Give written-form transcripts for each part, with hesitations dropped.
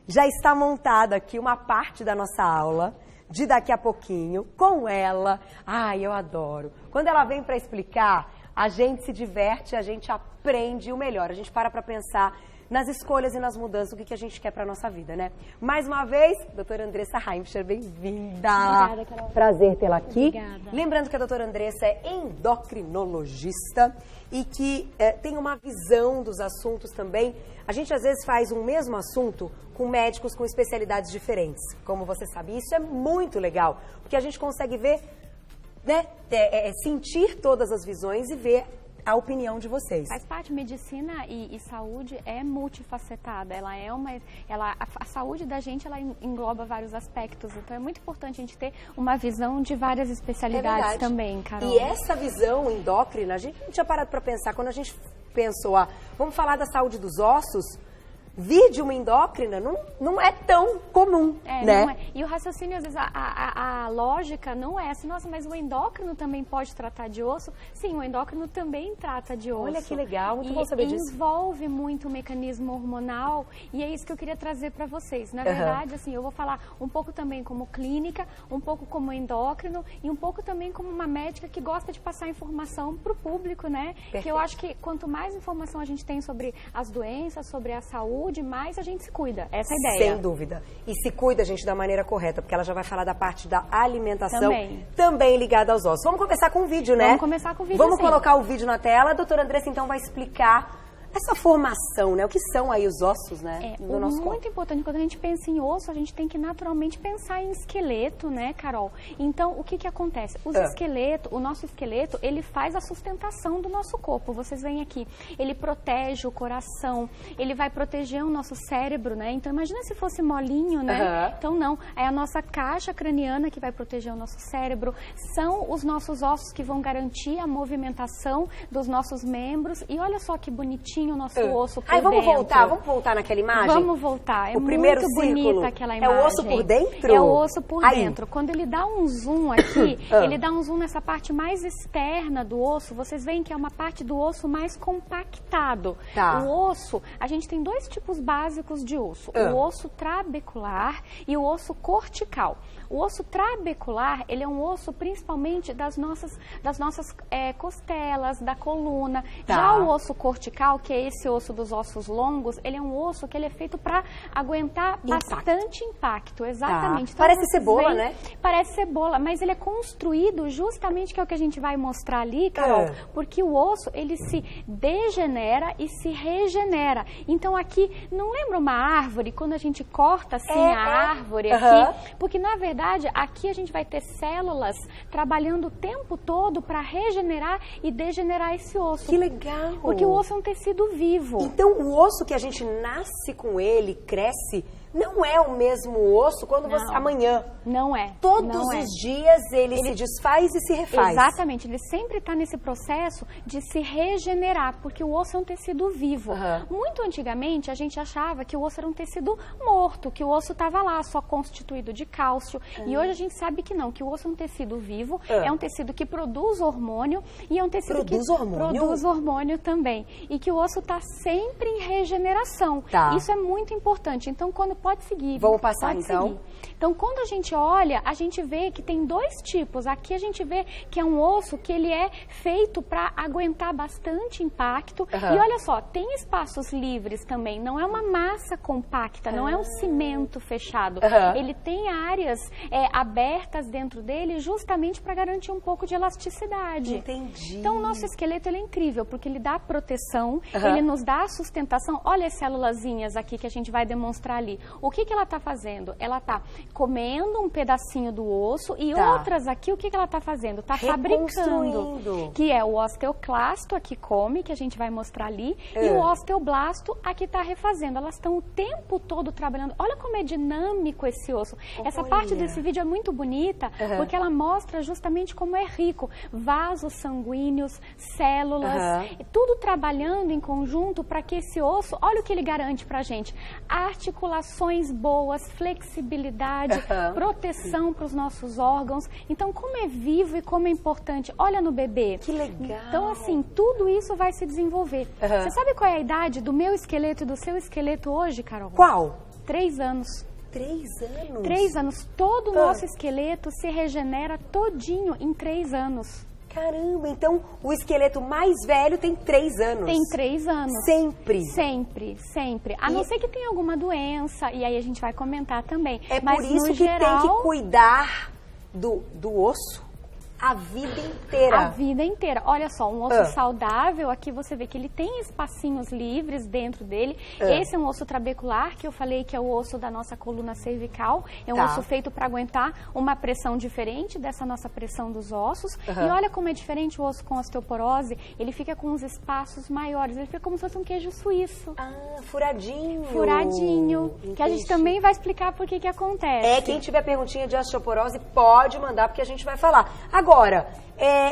Já está montada aqui uma parte da nossa aula de daqui a pouquinho com ela. Ai, eu adoro. Quando ela vem para explicar, a gente se diverte, a gente aprende o melhor. A gente para pensar nas escolhas e nas mudanças, o que a gente quer para nossa vida, né? Mais uma vez, doutora Andressa Heimscher, bem-vinda. Obrigada, Carol. Prazer tê-la aqui. Obrigada. Lembrando que a doutora Andressa é endocrinologista e que tem uma visão dos assuntos também. A gente às vezes faz um mesmo assunto com médicos com especialidades diferentes, como você sabe. Isso é muito legal, porque a gente consegue ver, né, sentir todas as visões e ver a opinião de vocês. Faz parte, medicina e saúde é multifacetada. A saúde da gente, ela engloba vários aspectos. Então é muito importante a gente ter uma visão de várias especialidades também, Carol. E essa visão endócrina, a gente não tinha parado para pensar. Quando a gente pensou, vamos falar da saúde dos ossos, vir de uma endócrina não é tão comum, né? Não é. E o raciocínio, às vezes, a lógica não é assim, nossa, mas o endócrino também pode tratar de osso? Sim, o endócrino também trata de osso. Olha que legal, muito bom saber disso. Envolve muito o mecanismo hormonal e é isso que eu queria trazer para vocês. Na verdade, assim, eu vou falar um pouco também como clínica, um pouco como endócrino e um pouco também como uma médica que gosta de passar informação para o público, né? Perfeito. Que eu acho que quanto mais informação a gente tem sobre as doenças, sobre a saúde, mais a gente se cuida. Essa é a ideia. Sem dúvida. E se cuida, gente, da maneira correta, porque ela já vai falar da parte da alimentação também ligada aos ossos. Vamos começar com o vídeo, né? Vamos começar com o vídeo, Vamos colocar o vídeo na tela. A doutora Andressa, então, vai explicar essa formação, né? O que são aí os ossos, né? No nosso corpo. Importante, quando a gente pensa em osso, a gente tem que naturalmente pensar em esqueleto, né, Carol? Então, o que acontece? O nosso esqueleto, ele faz a sustentação do nosso corpo. Vocês veem aqui, ele protege o coração, ele vai proteger o nosso cérebro, né? Então, imagina se fosse molinho, né? Então, não. É a nossa caixa craniana que vai proteger o nosso cérebro. São os nossos ossos que vão garantir a movimentação dos nossos membros. E olha só que bonitinho o nosso osso por vamos dentro. Vamos voltar naquela imagem? Vamos voltar. É o primeiro muito círculo. bonita aquela imagem. É o osso por dentro? É o osso por dentro. Quando ele dá um zoom aqui, ele dá um zoom nessa parte mais externa do osso, vocês veem que é uma parte do osso mais compactado. O osso, a gente tem dois tipos básicos de osso. O osso trabecular e o osso cortical. O osso trabecular, ele é um osso principalmente das nossas costelas, da coluna. Já o osso cortical, que é esse osso dos ossos longos, ele é um osso que ele é feito para aguentar bastante impacto. Exatamente. Então, parece cebola, né? Parece cebola, mas ele é construído justamente, que é o que a gente vai mostrar ali, Carol, porque o osso, ele se degenera e se regenera. Então aqui, não lembra uma árvore, quando a gente corta assim a árvore aqui? Porque na verdade, aqui a gente vai ter células trabalhando o tempo todo para regenerar e degenerar esse osso. Que legal! Porque o osso é um tecido vivo. Então, o osso que a gente nasce com ele, cresce, não é o mesmo osso quando você... Amanhã. Não é. Todos os dias ele se desfaz e se refaz. Exatamente. Ele sempre está nesse processo de se regenerar, porque o osso é um tecido vivo. Muito antigamente, a gente achava que o osso era um tecido morto, que o osso estava lá, só constituído de cálcio. E hoje a gente sabe que não, que o osso é um tecido vivo, é um tecido que produz hormônio e é um tecido que produz hormônio também. E que o osso está sempre em regeneração. Isso é muito importante. Então, quando pode seguir. Vamos passar então. Então, quando a gente olha, a gente vê que tem dois tipos. Aqui a gente vê que é um osso que ele é feito para aguentar bastante impacto. E olha só, tem espaços livres também. Não é uma massa compacta, não é um cimento fechado. Ele tem áreas abertas dentro dele justamente para garantir um pouco de elasticidade. Entendi. Então, o nosso esqueleto ele é incrível, porque ele dá proteção, ele nos dá sustentação. Olha as célulazinhas aqui que a gente vai demonstrar ali. O que ela está fazendo? Ela está comendo um pedacinho do osso e outras aqui, o que ela está fazendo? Está fabricando. Que é o osteoclasto, aqui come, que a gente vai mostrar ali, e o osteoblasto, aqui está refazendo. Elas estão o tempo todo trabalhando. Olha como é dinâmico esse osso. Essa parte desse vídeo é muito bonita, porque ela mostra justamente como é rico. Vasos sanguíneos, células, tudo trabalhando em conjunto para que esse osso, olha o que ele garante para a gente. Articulações boas, flexibilidade, proteção para os nossos órgãos. Então, como é vivo e como é importante. Olha no bebê. Que legal. Então, assim, tudo isso vai se desenvolver. Você sabe qual é a idade do meu esqueleto e do seu esqueleto hoje, Carol? Qual? 3 anos. 3 anos? 3 anos. Todo o nosso esqueleto se regenera todinho em 3 anos. Caramba, então o esqueleto mais velho tem 3 anos. Tem 3 anos. Sempre? Sempre, sempre. A não ser que tenha alguma doença, e aí a gente vai comentar também. É Mas, por isso no que geral, tem que cuidar do osso a vida inteira. A vida inteira. Olha só, um osso saudável, aqui você vê que ele tem espacinhos livres dentro dele. Esse é um osso trabecular, que eu falei que é o osso da nossa coluna cervical. É um osso feito para aguentar uma pressão diferente dessa nossa pressão dos ossos. E olha como é diferente o osso com osteoporose. Ele fica com uns espaços maiores. Ele fica como se fosse um queijo suíço. Ah, furadinho. Furadinho. Entendi. Que a gente também vai explicar por que acontece. Quem tiver perguntinha de osteoporose pode mandar, porque a gente vai falar. Agora,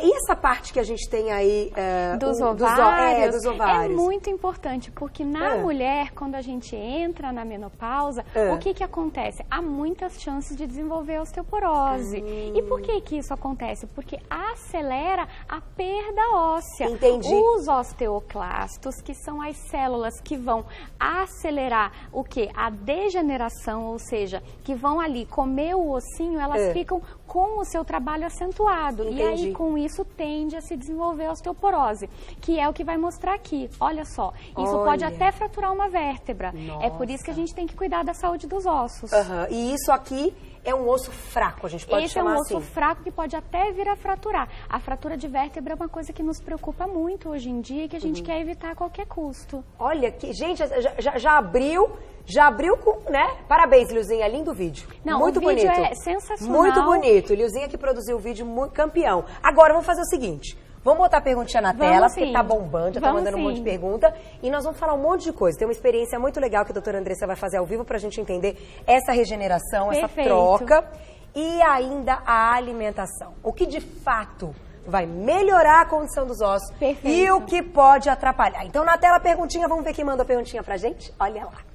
e essa parte que a gente tem aí dos ovários, dos ovários? É muito importante, porque na mulher, quando a gente entra na menopausa, o que acontece? Há muitas chances de desenvolver osteoporose. E por que isso acontece? Porque acelera a perda óssea. Entendi. Os osteoclastos, que são as células que vão acelerar o quê? A degeneração, ou seja, que vão ali comer o ossinho, elas ficam com o seu trabalho acentuado. Entendi. E aí, com isso, tende a se desenvolver a osteoporose, que é o que vai mostrar aqui. Olha só, isso pode até fraturar uma vértebra. Nossa. É por isso que a gente tem que cuidar da saúde dos ossos. E isso aqui é um osso fraco, a gente pode chamar assim. Esse é um osso fraco que pode até vir a fraturar. A fratura de vértebra é uma coisa que nos preocupa muito hoje em dia e que a gente quer evitar a qualquer custo. Olha, gente, já abriu com, né? Parabéns, Lilzinha, lindo vídeo. Não, muito o vídeo bonito. é sensacional. Muito bonito. Lilzinha que produziu o vídeo, muito campeão. Agora, vamos fazer o seguinte. Vamos botar a perguntinha na tela, porque tá bombando, já tá mandando um monte de pergunta. E nós vamos falar um monte de coisa. Tem uma experiência muito legal que a doutora Andressa vai fazer ao vivo pra gente entender essa regeneração, essa troca. E ainda a alimentação. O que de fato vai melhorar a condição dos ossos e o que pode atrapalhar. Então, na tela, perguntinha, vamos ver quem mandou a perguntinha pra gente? Olha lá.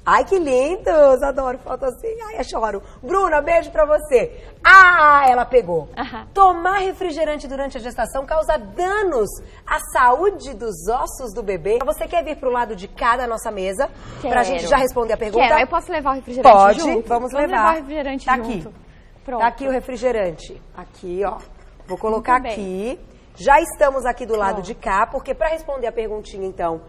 Ai, que lindos! Adoro foto assim. Ai, eu choro. Bruna, beijo pra você. Ah, ela pegou. Tomar refrigerante durante a gestação causa danos à saúde dos ossos do bebê. Você quer vir pro lado de cá da nossa mesa? Quero. Pra gente já responder a pergunta? Quero. Eu posso levar o refrigerante junto? Pode, vamos levar o refrigerante tá junto. Aqui. Pronto. Tá aqui o refrigerante. Aqui, ó. Vou colocar aqui. Já estamos aqui do lado de cá, porque para responder a perguntinha, então,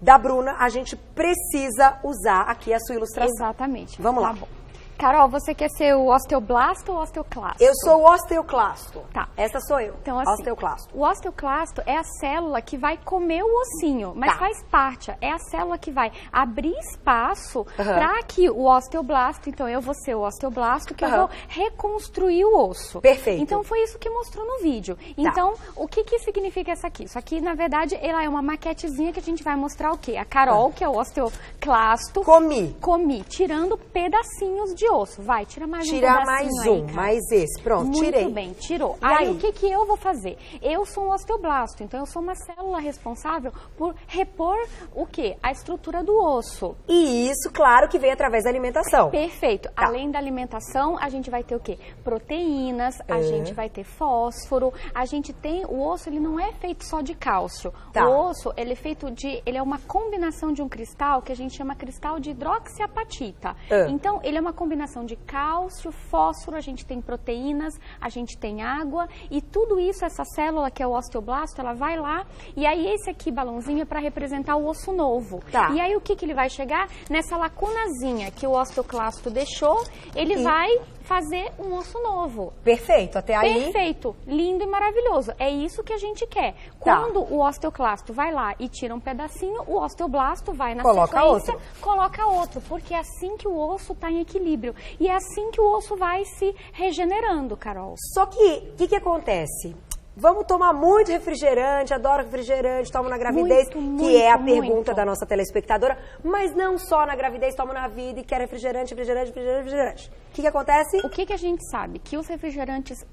da Bruna, a gente precisa usar aqui a sua ilustração. Exatamente. Vamos lá. Bom. Carol, você quer ser o osteoblasto ou o osteoclasto? Eu sou o osteoclasto. Tá. Essa sou eu. Então, assim, osteoclasto. O osteoclasto é a célula que vai comer o ossinho, mas faz parte. É a célula que vai abrir espaço para que o osteoblasto, então eu vou ser o osteoblasto, que eu vou reconstruir o osso. Perfeito. Então, foi isso que mostrou no vídeo. Então, o que significa isso aqui? Isso aqui, na verdade, ela é uma maquetezinha que a gente vai mostrar o quê? A Carol, que é o osteoclasto. Comi, tirando pedacinhos de osso. Vai, tira mais um pedacinho aí, mais esse. Pronto, tirei. Muito bem, tirou. E aí, o que eu vou fazer? Eu sou um osteoblasto, então eu sou uma célula responsável por repor o quê? A estrutura do osso. E isso, claro, que vem através da alimentação. Perfeito. Além da alimentação, a gente vai ter o quê? Proteínas, a gente vai ter fósforo, a gente tem... O osso, ele não é feito só de cálcio. O osso, ele é feito de... Ele é uma combinação de um cristal que a gente chama cristal de hidroxiapatita. Então, ele é uma combinação de cálcio, fósforo, a gente tem proteínas, a gente tem água e tudo isso, essa célula que é o osteoblasto, ela vai lá e aí esse aqui, balãozinho, é para representar o osso novo. E aí o que ele vai chegar? Nessa lacunazinha que o osteoclasto deixou, ele vai fazer um osso novo. Perfeito, até aí. Perfeito, lindo e maravilhoso. É isso que a gente quer. Quando o osteoclasto vai lá e tira um pedacinho, o osteoblasto vai na sequência, coloca outro, porque é assim que o osso está em equilíbrio. E é assim que o osso vai se regenerando, Carol. Só que, o que acontece? Vamos tomar muito refrigerante, adoro refrigerante, tomo na gravidez, que é a pergunta da nossa telespectadora, mas não só na gravidez, tomo na vida e quero refrigerante. O que acontece? O que a gente sabe? Que os refrigerantes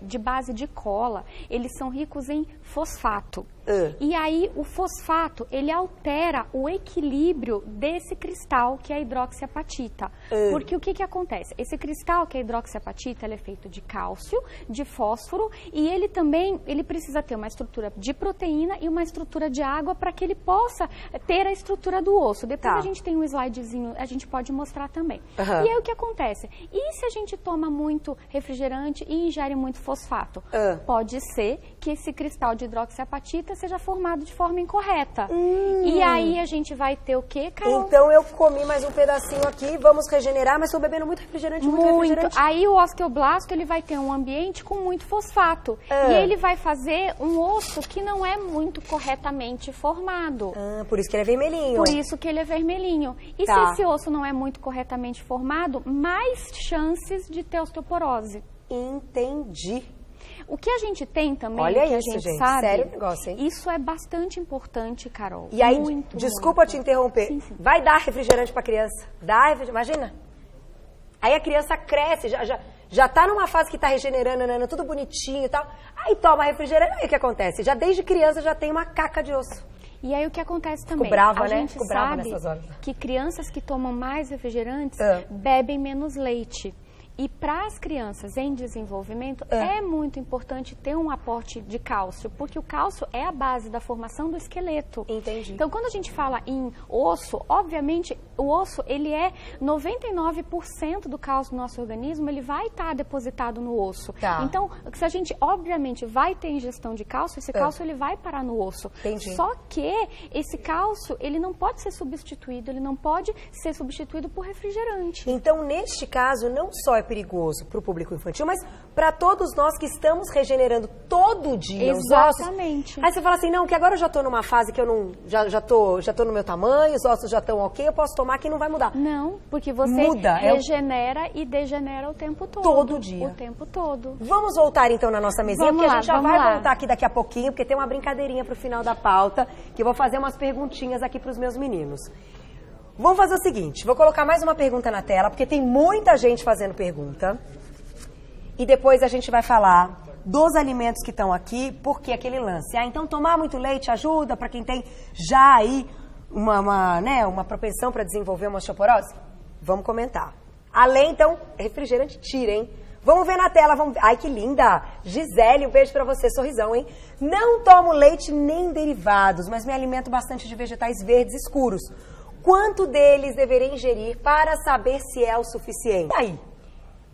de base de cola, eles são ricos em fosfato. E aí o fosfato, ele altera o equilíbrio desse cristal que é a hidroxiapatita. Porque o que acontece? Esse cristal que é a hidroxiapatita, ele é feito de cálcio, de fósforo, e ele também, ele precisa ter uma estrutura de proteína e uma estrutura de água para que ele possa ter a estrutura do osso. Depois a gente tem um slidezinho, a gente pode mostrar também. E aí o que acontece? E se a gente toma muito refrigerante e ingere muito fosfato? Pode ser que esse cristal de hidroxiapatita seja formado de forma incorreta. E aí a gente vai ter o quê, Carol? Então eu comi mais um pedacinho aqui, vamos regenerar, mas estou bebendo muito refrigerante, muito refrigerante. Aí o osteoblasto, ele vai ter um ambiente com muito fosfato. E ele vai fazer um osso que não é muito corretamente formado. Por isso que ele é vermelhinho. Por isso que ele é vermelhinho. E se esse osso não é muito corretamente formado, mais chances de ter osteoporose. Entendi. O que a gente tem também, olha que isso, a gente gente, sabe, sério negócio, hein? Isso é bastante importante, Carol. E aí, muito, desculpa te interromper, vai dar refrigerante para criança? Dá refrigerante, imagina. Aí a criança cresce, já tá numa fase que tá regenerando, tudo bonitinho e tal. Aí toma refrigerante, aí o que acontece? Já desde criança já tem uma caca de osso. E aí o que acontece também? Fico brava, a gente Fico brava sabe nessas horas. que crianças que tomam mais refrigerantes bebem menos leite. E para as crianças em desenvolvimento é muito importante ter um aporte de cálcio, porque o cálcio é a base da formação do esqueleto. Entendi. Então, quando a gente fala em osso, obviamente, o osso, ele é 99% do cálcio do nosso organismo, ele vai estar depositado no osso. Então, se a gente, obviamente, vai ter ingestão de cálcio, esse cálcio ele vai parar no osso. Entendi. Só que esse cálcio, ele não pode ser substituído, ele não pode ser substituído por refrigerante. Então, neste caso, não só é perigoso para o público infantil, mas para todos nós que estamos regenerando todo dia os ossos. Exatamente. Aí você fala assim, não, que agora eu já estou numa fase que eu não, já tô no meu tamanho, os ossos já estão ok, eu posso tomar que não vai mudar. Não, porque você regenera e degenera o tempo todo. Todo dia. O tempo todo. Vamos voltar então na nossa mesinha, Vamos porque lá, a gente já vamos vai lá. voltar aqui daqui a pouquinho, porque tem uma brincadeirinha para o final da pauta, que eu vou fazer umas perguntinhas aqui para os meus meninos. Vamos fazer o seguinte, vou colocar mais uma pergunta na tela, porque tem muita gente fazendo pergunta. E depois a gente vai falar dos alimentos que estão aqui, porque aquele lance. Então tomar muito leite ajuda para quem tem já aí uma propensão para desenvolver uma osteoporose? Vamos comentar. Além, então, refrigerante tira, hein? Vamos ver na tela, vamos ver. Ai, que linda! Gisele, um beijo pra você, sorrisão, hein? Não tomo leite nem derivados, mas me alimento bastante de vegetais verdes escuros. Quanto deles deverei ingerir para saber se é o suficiente? E aí?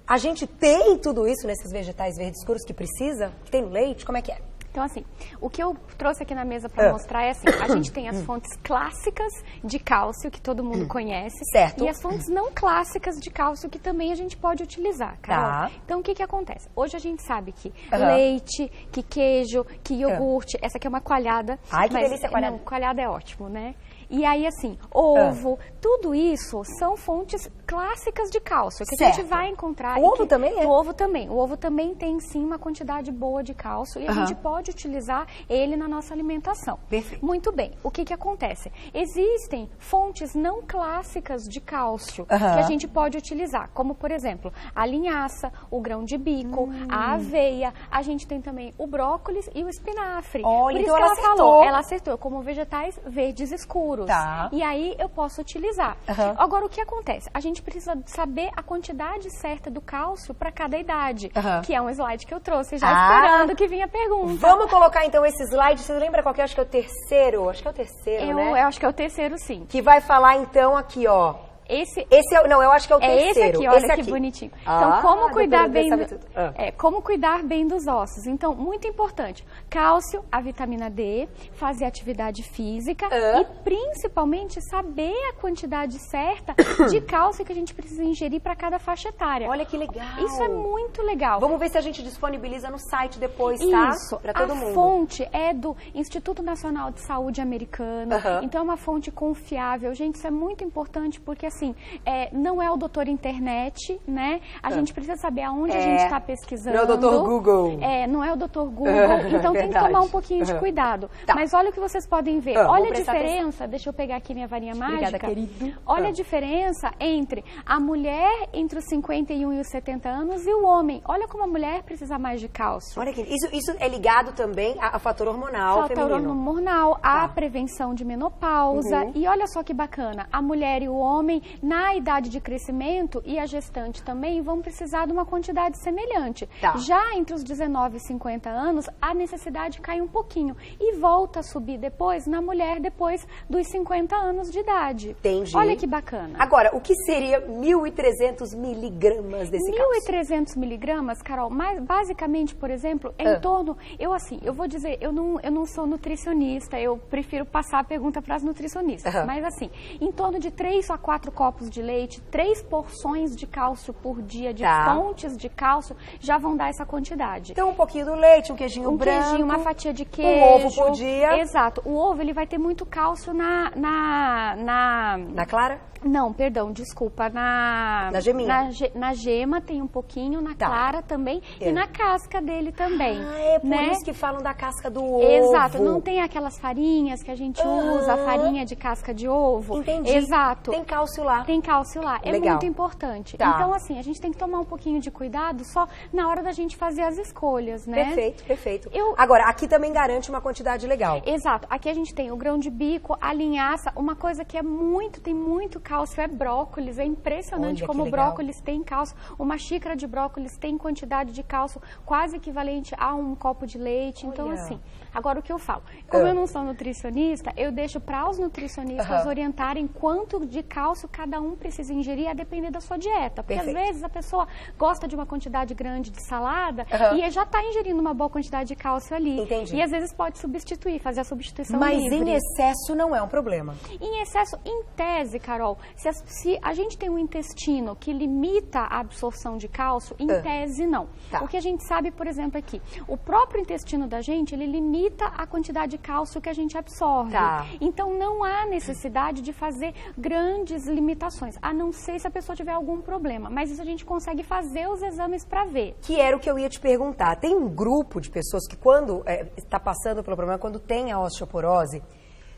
A gente tem tudo isso nesses vegetais verdes escuros que precisa? Que tem no leite? Como é que é? Então, assim, o que eu trouxe aqui na mesa para mostrar é assim, a gente tem as fontes clássicas de cálcio, que todo mundo conhece. Certo. E as fontes não clássicas de cálcio, que também a gente pode utilizar, Carol. Então, o que acontece? Hoje a gente sabe que leite, que queijo, que iogurte, essa aqui é uma coalhada. Ai, que delícia, coalhada. Não, coalhada é ótimo, né? E aí, assim, ovo, tudo isso são fontes clássicas de cálcio, que a gente vai encontrar. O ovo também é? O ovo também. O ovo também tem, sim, uma quantidade boa de cálcio e a gente pode utilizar ele na nossa alimentação. Perfeito. Muito bem. O que acontece? Existem fontes não clássicas de cálcio que a gente pode utilizar, como, por exemplo, a linhaça, o grão de bico, a aveia. A gente tem também o brócolis e o espinafre. Olha, por isso então que ela acertou. ela acertou como vegetais verdes escuros. E aí eu posso utilizar. Agora, o que acontece? A gente precisa saber a quantidade certa do cálcio para cada idade, que é um slide que eu trouxe, já esperando que vinha a pergunta. Vamos colocar então esse slide, você lembra qual que é? Acho que é o terceiro, né? Eu acho que é o terceiro, sim. Que vai falar então aqui, ó. Esse é, não, eu acho que é o terceiro. Esse aqui, olha que bonitinho. Então, como cuidar bem como cuidar bem dos ossos? Então, muito importante, cálcio, a vitamina D, fazer atividade física e principalmente saber a quantidade certa de cálcio que a gente precisa ingerir para cada faixa etária. Olha que legal. Isso é muito legal. Vamos ver se a gente disponibiliza no site depois, tá? Isso. Para todo mundo. A fonte é do Instituto Nacional de Saúde Americano. Então, é uma fonte confiável. Gente, isso é muito importante porque, assim, assim, não é o doutor internet, né? A gente precisa saber aonde a gente está pesquisando. Não é o doutor Google. Não é o doutor Google. Então tem que tomar um pouquinho de cuidado. Tá. Mas olha o que vocês podem ver. Olha a diferença, deixa eu pegar aqui minha varinha mágica. Obrigada, querido. Olha a diferença entre a mulher entre os 51 e os 70 anos e o homem. Olha como a mulher precisa mais de cálcio. Olha que isso é ligado também a fator hormonal feminino. Fator hormonal, a prevenção de menopausa. E olha só que bacana, a mulher e o homem na idade de crescimento e a gestante também vão precisar de uma quantidade semelhante. Tá. Já entre os 19 e 50 anos, a necessidade cai um pouquinho e volta a subir depois na mulher depois dos 50 anos de idade. Entendi. Olha que bacana. Agora, o que seria 1.300 miligramas desse cálcio? 1.300 miligramas, Carol, mas basicamente, por exemplo, em torno, eu vou dizer, eu não sou nutricionista, eu prefiro passar a pergunta para as nutricionistas, mas assim, em torno de 3 a 4 copos de leite, 3 porções de cálcio por dia, de fontes de cálcio, já vão dar essa quantidade. Então, um pouquinho do leite, um queijinho branco. Queijinho, uma fatia de queijo. Um ovo por dia. Exato. O ovo, ele vai ter muito cálcio na clara? Não, perdão, desculpa. Na geminha? Na gema tem um pouquinho, na clara também e na casca dele também. É por isso que falam da casca do ovo. Exato, não tem aquelas farinhas que a gente usa, a farinha de casca de ovo. Entendi. Exato. Tem cálcio lá. Tem cálcio lá, é Legal. muito importante. Tá. Então, assim, a gente tem que tomar um pouquinho de cuidado só na hora da gente fazer as escolhas, né? Perfeito, perfeito. Agora, aqui também garante uma quantidade legal. Exato, aqui a gente tem o grão de bico, a linhaça, uma coisa que tem muito cálcio é brócolis, é impressionante como o brócolis tem cálcio. Uma xícara de brócolis tem quantidade de cálcio quase equivalente a um copo de leite. Então, assim, agora o que eu falo? Como eu não sou nutricionista, eu deixo para os nutricionistas orientarem quanto de cálcio cada um precisa ingerir a depender da sua dieta. Porque às vezes a pessoa gosta de uma quantidade grande de salada e já está ingerindo uma boa quantidade de cálcio ali. Entendi. E às vezes pode substituir, fazer a substituição Mas livre. em excesso não é um problema. Em excesso, em tese, Carol, se a gente tem um intestino que limita a absorção de cálcio, em tese não. Tá. O que a gente sabe, por exemplo, aqui, o próprio intestino da gente, ele limita a quantidade de cálcio que a gente absorve. Tá. Então não há necessidade de fazer grandes limitações, a não ser se a pessoa tiver algum problema. Mas isso a gente consegue fazer os exames para ver. Que era o que eu ia te perguntar. Tem um grupo de pessoas que quando está passando pelo problema, quando tem a osteoporose,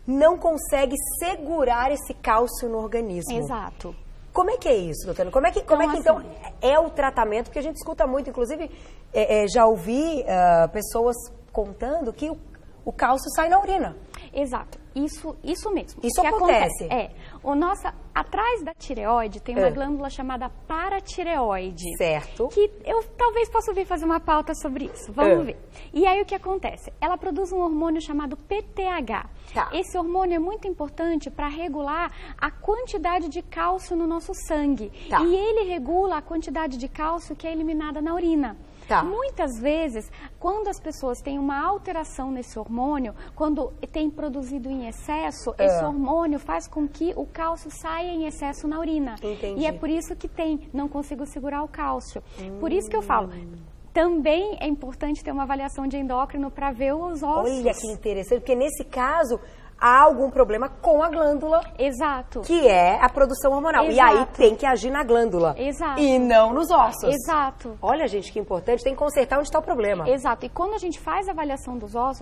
não consegue segurar esse cálcio no organismo. Exato. Como é que é isso, doutora? Como é que então é o tratamento? Porque a gente escuta muito, inclusive já ouvi pessoas contando que o cálcio sai na urina. Exato, isso mesmo. Isso acontece? Atrás da tireoide tem uma glândula chamada paratireoide. Certo. Que eu talvez possa vir fazer uma pauta sobre isso, vamos ver. E aí o que acontece? Ela produz um hormônio chamado PTH. Tá. Esse hormônio é muito importante para regular a quantidade de cálcio no nosso sangue. Tá. E ele regula a quantidade de cálcio que é eliminada na urina. Tá. Muitas vezes, quando as pessoas têm uma alteração nesse hormônio, quando tem produzido em excesso, esse hormônio faz com que o cálcio saia em excesso na urina. Entendi. E é por isso que não consigo segurar o cálcio. Por isso que eu falo, também é importante ter uma avaliação de endócrino para ver os ossos. Olha que interessante, porque nesse caso há algum problema com a glândula. Exato. Que é a produção hormonal. Exato. E aí tem que agir na glândula. Exato. E não nos ossos. Exato. Olha, gente, que importante. Tem que consertar onde está o problema. Exato. E quando a gente faz a avaliação dos ossos,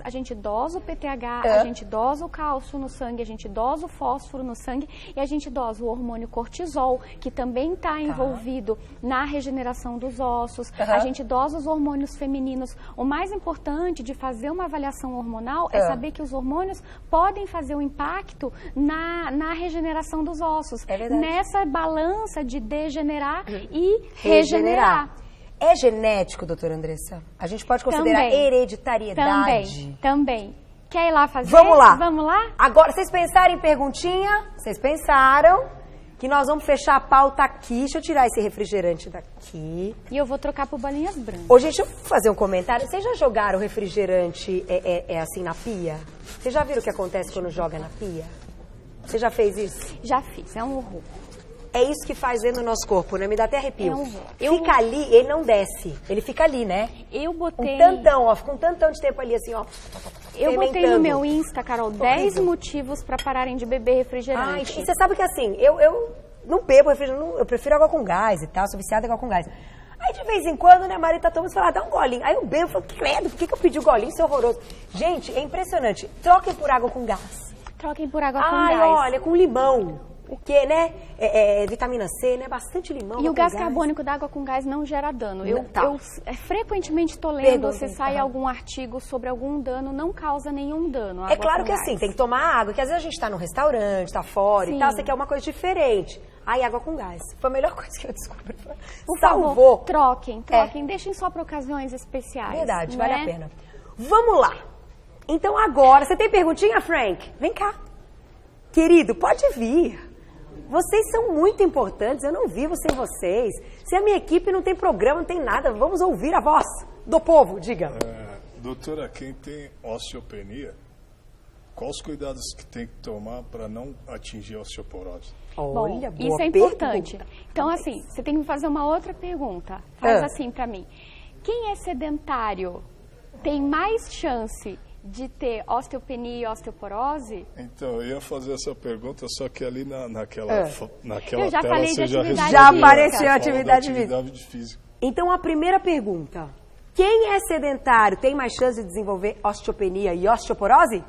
a gente dosa o PTH, a gente dosa o cálcio no sangue, a gente dosa o fósforo no sangue e a gente dosa o hormônio cortisol, que também está envolvido na regeneração dos ossos. A gente dosa os hormônios femininos. O mais importante de fazer uma avaliação hormonal é saber que os hormônios podem fazer um impacto na regeneração dos ossos. É verdade. Nessa balança de degenerar e regenerar. É genético, doutora Andressa? A gente pode considerar hereditariedade? Também. Quer ir lá fazer? Vamos lá. Vamos lá? Agora, vocês pensaram em perguntinha? Vocês pensaram que nós vamos fechar a pauta aqui. Deixa eu tirar esse refrigerante daqui. E eu vou trocar por bolinhas brancas. Ô, gente, deixa eu fazer um comentário. Vocês já jogaram refrigerante assim na pia? Vocês já viram o que acontece quando joga na pia? Você já fez isso? Já fiz, é um horror. É isso que faz dentro do nosso corpo, né? Me dá até arrepio. É um horror. Fica ali, ele não desce. Ele fica ali, né? Eu botei... Um tantão, ó. Fica um tantão de tempo ali, assim, ó. Eu botei no meu Insta, Carol, 10 motivos para pararem de beber refrigerante. E você sabe que assim, eu não bebo refrigerante, eu prefiro água com gás e tal, sou viciada em água com gás. Aí de vez em quando, né, a Marita toma e fala, dá um golinho. Aí eu bebo, falo, credo, por que eu pedi o golinho? Isso é horroroso. Gente, é impressionante. Troquem por água com gás. Troquem por água com gás. Ai, olha, com limão. O que, né? Vitamina C, né? Bastante limão. E o gás carbônico da água com gás não gera dano. Eu frequentemente estou lendo, se sai algum artigo sobre algum dano, não causa nenhum dano. É claro que assim, tem que tomar água, que às vezes a gente tá no restaurante, tá fora e tal, você quer uma coisa diferente. Aí água com gás. Foi a melhor coisa que eu descobri. Por favor, troquem. Deixem só para ocasiões especiais. Verdade, vale a pena. Vamos lá. Então agora, você tem perguntinha, Frank? Vem cá. Querido, pode vir. Vocês são muito importantes, eu não vivo sem vocês. Se a minha equipe não tem programa, não tem nada, vamos ouvir a voz do povo, diga. Doutora, quem tem osteopenia, quais os cuidados que tem que tomar para não atingir a osteoporose? Olha, bom, isso é importante. Então, assim, você tem que fazer uma outra pergunta. Faz assim para mim. Quem é sedentário tem mais chance de ter osteopenia e osteoporose? Então, eu ia fazer essa pergunta, só que ali naquela eu já tela falei você de atividade já já apareceu a atividade física. Então, a primeira pergunta. Quem é sedentário tem mais chance de desenvolver osteopenia e osteoporose?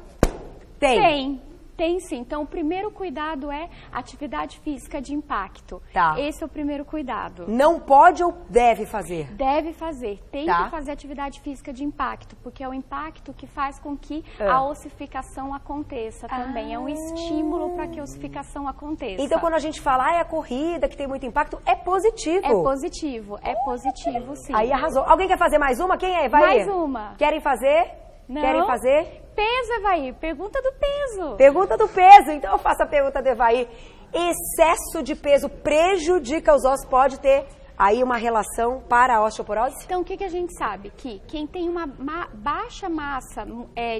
Tem sim. Então, o primeiro cuidado é atividade física de impacto. Tá. Esse é o primeiro cuidado. Não pode ou deve fazer? Deve fazer. Tem que fazer atividade física de impacto, porque é o impacto que faz com que a ossificação aconteça também. É um estímulo para que a ossificação aconteça. Então, quando a gente fala, é a corrida que tem muito impacto, é positivo. É positivo, sim. Aí arrasou. Alguém quer fazer mais uma? Quem é? Vai. Mais uma. Querem fazer? Não. Querem fazer? Peso, Evaí. Pergunta do peso. Pergunta do peso. Então eu faço a pergunta do Evaí. Excesso de peso prejudica os ossos? Pode ter aí uma relação para a osteoporose? Então, o que a gente sabe? Que quem tem uma baixa massa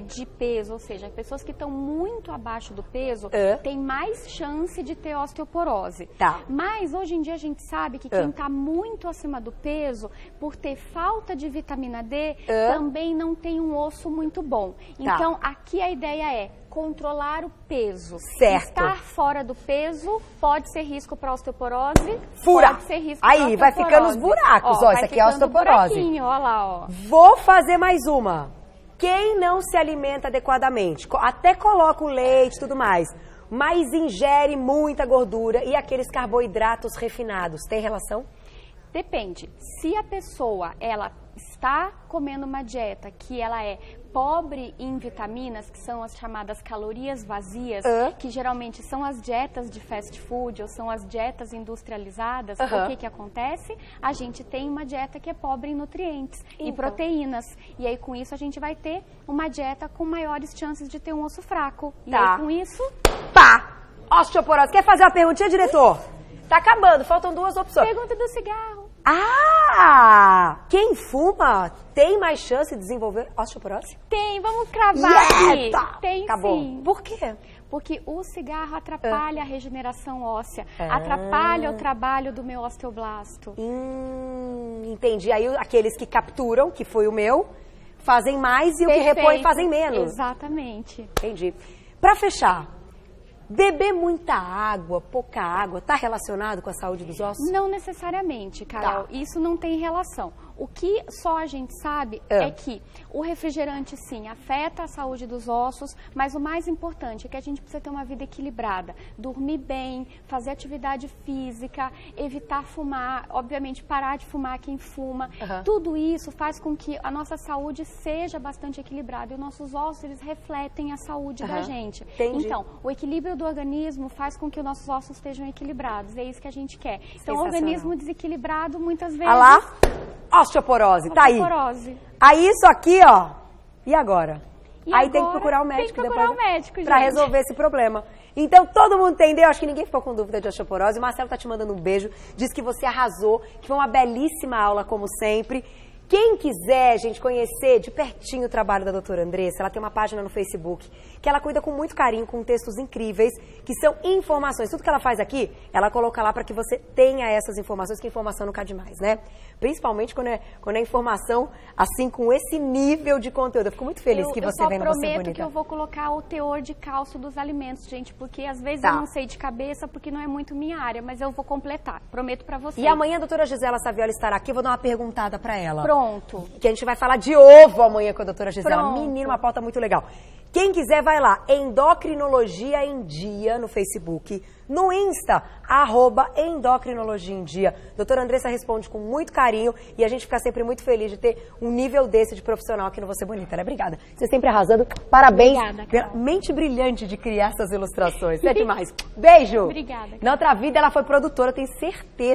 de peso, ou seja, pessoas que estão muito abaixo do peso, tem mais chance de ter osteoporose. Tá. Mas, hoje em dia, a gente sabe que quem está muito acima do peso, por ter falta de vitamina D, também não tem um osso muito bom. Então, aqui a ideia é controlar o peso. Certo. Estar fora do peso pode ser risco para osteoporose. Fura. Pode ser risco para aí, vai ficando os buracos. Ó, isso aqui é osteoporose. Ó lá, ó. Vou fazer mais uma. Quem não se alimenta adequadamente, até coloca o leite e tudo mais, mas ingere muita gordura e aqueles carboidratos refinados, tem relação? Depende. Se a pessoa, ela está comendo uma dieta que ela é pobre em vitaminas, que são as chamadas calorias vazias, que geralmente são as dietas de fast food ou são as dietas industrializadas, o que acontece? A gente tem uma dieta que é pobre em nutrientes e proteínas. E aí, com isso, a gente vai ter uma dieta com maiores chances de ter um osso fraco. E aí, com isso... Osteoporose. Quer fazer uma perguntinha, diretor? Tá acabando, faltam 2 opções. Pergunta do cigarro. Quem fuma tem mais chance de desenvolver osteoporose? Tem, vamos cravar aqui. Tem Acabou. sim. Por quê? Porque o cigarro atrapalha a regeneração óssea, atrapalha o trabalho do meu osteoblasto. Entendi. Aí aqueles que capturam, que foi o meu, fazem mais e o que repõe fazem menos. Exatamente. Entendi. Pra fechar, beber muita água, pouca água, está relacionado com a saúde dos ossos? Não necessariamente, Carol. Isso não tem relação. O que só a gente sabe é que o refrigerante, sim, afeta a saúde dos ossos, mas o mais importante é que a gente precisa ter uma vida equilibrada. Dormir bem, fazer atividade física, evitar fumar, obviamente parar de fumar quem fuma. Tudo isso faz com que a nossa saúde seja bastante equilibrada e os nossos ossos, eles refletem a saúde da gente. Entendi. Então, o equilíbrio do organismo faz com que os nossos ossos estejam equilibrados. É isso que a gente quer. Então, o organismo desequilibrado, muitas vezes... Osteoporose, tá aí. Osteoporose. Aí isso aqui, ó. E agora? Aí tem que procurar o médico depois. Pra resolver esse problema. Então, todo mundo entendeu? Acho que ninguém ficou com dúvida de osteoporose. O Marcelo tá te mandando um beijo. Diz que você arrasou, que foi uma belíssima aula, como sempre. Quem quiser, gente, conhecer de pertinho o trabalho da doutora Andressa, ela tem uma página no Facebook que ela cuida com muito carinho, com textos incríveis, que são informações. Tudo que ela faz aqui, ela coloca lá para que você tenha essas informações, que informação nunca é demais, né? Principalmente quando é informação, assim, com esse nível de conteúdo. Eu fico muito feliz que você vem no Você Bonita. Eu prometo que eu vou colocar o teor de cálcio dos alimentos, gente, porque às vezes eu não sei de cabeça, porque não é muito minha área, mas eu vou completar, prometo para vocês. E amanhã a doutora Gisela Saviola estará aqui, eu vou dar uma perguntada para ela. Pronto. Que a gente vai falar de ovo amanhã com a doutora Gisela. Pronto. Menina, uma pauta muito legal. Quem quiser, vai lá, Endocrinologia em Dia no Facebook, no Insta, @Endocrinologia em Dia. Doutora Andressa responde com muito carinho e a gente fica sempre muito feliz de ter um nível desse de profissional aqui no Você Bonita, né? Obrigada. Você sempre arrasando. Parabéns. Obrigada, pela mente brilhante de criar essas ilustrações. É demais. Beijo. Obrigada. Na outra vida, ela foi produtora, tenho certeza.